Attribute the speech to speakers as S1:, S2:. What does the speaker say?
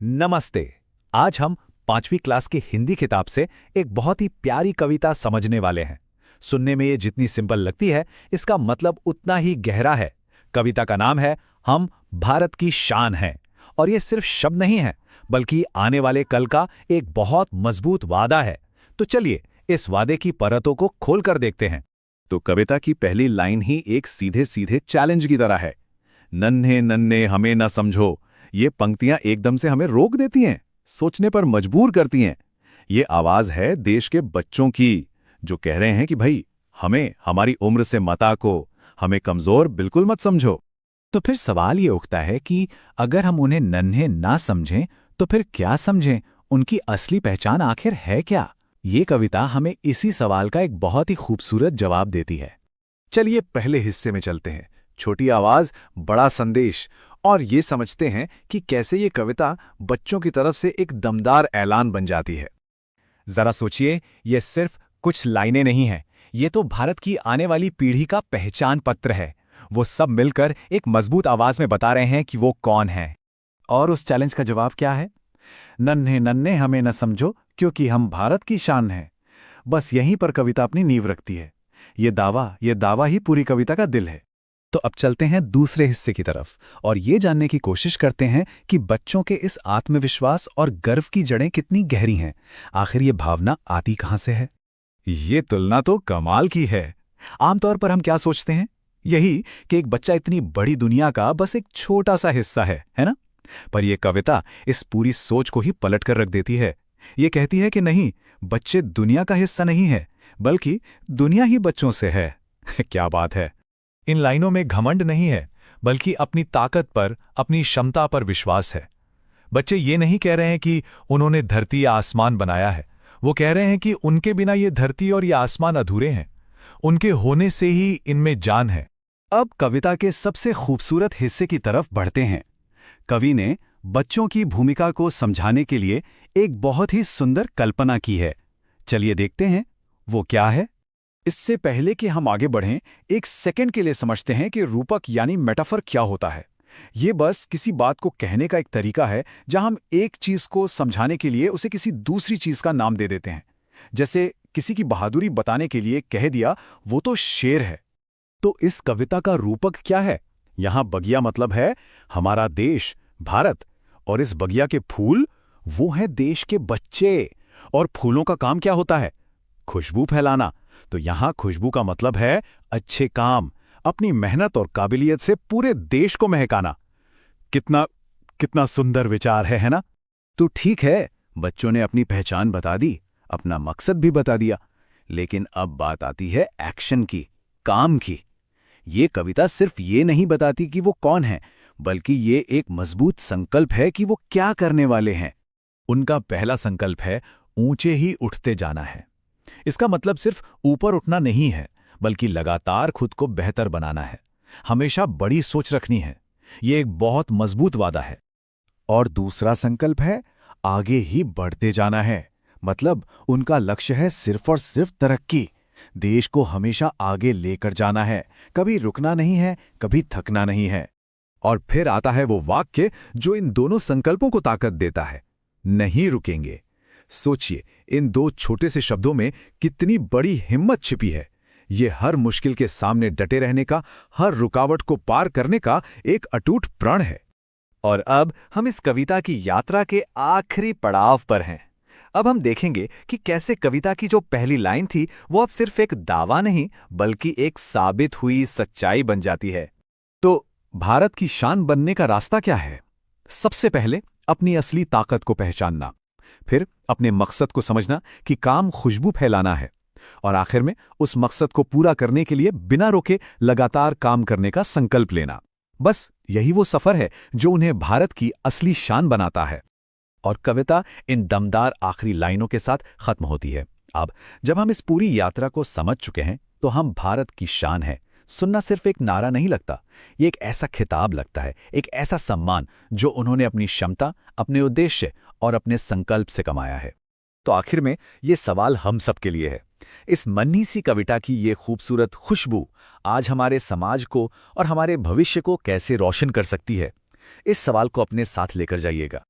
S1: नमस्ते। आज हम 5वीं क्लास की हिंदी किताब से एक बहुत ही प्यारी कविता समझने वाले हैं। सुनने में ये जितनी सिंपल लगती है, इसका मतलब उतना ही गहरा है। कविता का नाम है हम भारत की शान हैं। और ये सिर्फ शब्द नहीं है, बल्कि आने वाले कल का एक बहुत मजबूत वादा है। तो चलिए इस वादे की परतों को खोलकर देखते हैं। तो कविता की पहली लाइन ही एक सीधे सीधे चैलेंज की तरह है। नन्हे नन्हे हमें न समझो। ये पंक्तियां एकदम से हमें रोक देती हैं, सोचने पर मजबूर करती हैं। ये आवाज है देश के बच्चों की, जो कह रहे हैं कि भाई हमें हमारी उम्र से मत आको, हमें कमजोर बिल्कुल मत समझो।
S2: तो फिर सवाल ये उठता है कि अगर हम उन्हें नन्हे ना समझें तो फिर क्या समझें? उनकी असली पहचान आखिर है क्या? ये कविता हमें इसी सवाल का एक बहुत ही खूबसूरत जवाब देती है।
S1: चलिए पहले हिस्से में चलते हैं। छोटी आवाज, बड़ा संदेश, और ये समझते हैं कि कैसे ये कविता बच्चों की तरफ से एक दमदार ऐलान बन जाती है। जरा सोचिए, ये सिर्फ कुछ लाइनें नहीं हैं, ये तो भारत की आने वाली पीढ़ी का पहचान पत्र है। वो सब मिलकर एक मजबूत आवाज में बता रहे हैं कि वो कौन है। और उस चैलेंज का जवाब क्या है? नन्हे नन्हे हमें न समझो, क्योंकि हम भारत की शान हैं। बस यहीं पर कविता अपनी नींव रखती है। ये दावा ही पूरी कविता का दिल है। तो अब चलते हैं दूसरे हिस्से की तरफ और ये जानने की कोशिश करते हैं कि बच्चों के इस आत्मविश्वास और गर्व की जड़ें कितनी गहरी हैं। आखिर ये भावना आती कहां से है? ये तुलना तो कमाल की है। आमतौर पर हम क्या सोचते हैं? यही कि एक बच्चा इतनी बड़ी दुनिया का बस एक छोटा सा हिस्सा है ना? पर यह कविता इस पूरी सोच को ही पलट कर रख देती है। ये कहती है कि नहीं, बच्चे दुनिया का हिस्सा नहीं है, बल्कि दुनिया ही बच्चों से है। क्या बात है! इन लाइनों में घमंड नहीं है, बल्कि अपनी ताकत पर, अपनी क्षमता पर विश्वास है। बच्चे ये नहीं कह रहे हैं कि उन्होंने धरती या आसमान बनाया है। वो कह रहे हैं कि उनके बिना ये धरती और ये आसमान अधूरे हैं। उनके होने से ही इनमें जान है। अब कविता के सबसे खूबसूरत हिस्से की तरफ बढ़ते हैं। कवि ने बच्चों की भूमिका को समझाने के लिए एक बहुत ही सुंदर कल्पना की है। चलिए देखते हैं वो क्या है। इससे पहले कि हम आगे बढ़ें, एक सेकंड के लिए समझते हैं कि रूपक यानी मेटाफर क्या होता है। ये बस किसी बात को कहने का एक तरीका है जहां हम एक चीज को समझाने के लिए उसे किसी दूसरी चीज का नाम दे देते हैं। जैसे किसी की बहादुरी बताने के लिए कह दिया, वो तो शेर है। तो इस कविता का रूपक क्या है? यहां बगिया मतलब है हमारा देश, भारत। और इस बगिया के फूल, वो हैं देश के बच्चे। और फूलों का काम क्या होता है? खुशबू फैलाना। तो यहां खुशबू का मतलब है अच्छे काम, अपनी मेहनत और काबिलियत से पूरे देश को महकाना। कितना कितना सुंदर विचार है ना? तो ठीक है, बच्चों ने अपनी पहचान बता दी, अपना मकसद भी बता दिया। लेकिन अब बात आती है एक्शन की, काम की। ये कविता सिर्फ ये नहीं बताती कि वो कौन है, बल्कि ये एक मजबूत संकल्प है कि वो क्या करने वाले हैं। उनका पहला संकल्प है ऊंचे ही उठते जाना है। इसका मतलब सिर्फ ऊपर उठना नहीं है, बल्कि लगातार खुद को बेहतर बनाना है। हमेशा बड़ी सोच रखनी है। यह एक बहुत मजबूत वादा है। और दूसरा संकल्प है आगे ही बढ़ते जाना है। मतलब उनका लक्ष्य है सिर्फ और सिर्फ तरक्की। देश को हमेशा आगे लेकर जाना है, कभी रुकना नहीं है, कभी थकना नहीं है। और फिर आता है वो वाक्य जो इन दोनों संकल्पों को ताकत देता है, नहीं रुकेंगे। सोचिए, इन दो छोटे से शब्दों में कितनी बड़ी हिम्मत छिपी है। ये हर मुश्किल के सामने डटे रहने का, हर रुकावट को पार करने का एक अटूट प्रण है। और अब हम इस कविता की यात्रा के आखिरी पड़ाव पर हैं। अब हम देखेंगे कि कैसे कविता की जो पहली लाइन थी, वो अब सिर्फ एक दावा नहीं, बल्कि एक साबित हुई सच्चाई बन जाती है। तो भारत की शान बनने का रास्ता क्या है? सबसे पहले अपनी असली ताकत को पहचानना, फिर अपने मकसद को समझना कि काम खुशबू फैलाना है, और आखिर में उस मकसद को पूरा करने के लिए बिना रोके लगातार काम करने का संकल्प लेना। बस यही वो सफर है जो उन्हें भारत की असली शान बनाता है। और कविता इन दमदार आखिरी लाइनों के साथ खत्म होती है। अब जब हम इस पूरी यात्रा को समझ चुके हैं, तो हम भारत की शान है सुनना सिर्फ एक नारा नहीं लगता। ये एक ऐसा खिताब लगता है, एक ऐसा सम्मान जो उन्होंने अपनी क्षमता, अपने उद्देश्य और अपने संकल्प से कमाया है। तो आखिर में ये सवाल हम सब के लिए है। इस मन्नी सी कविता की ये खूबसूरत खुशबू आज हमारे समाज को और हमारे भविष्य को कैसे रोशन कर सकती है? इस सवाल को अपने साथ लेकर जाइएगा।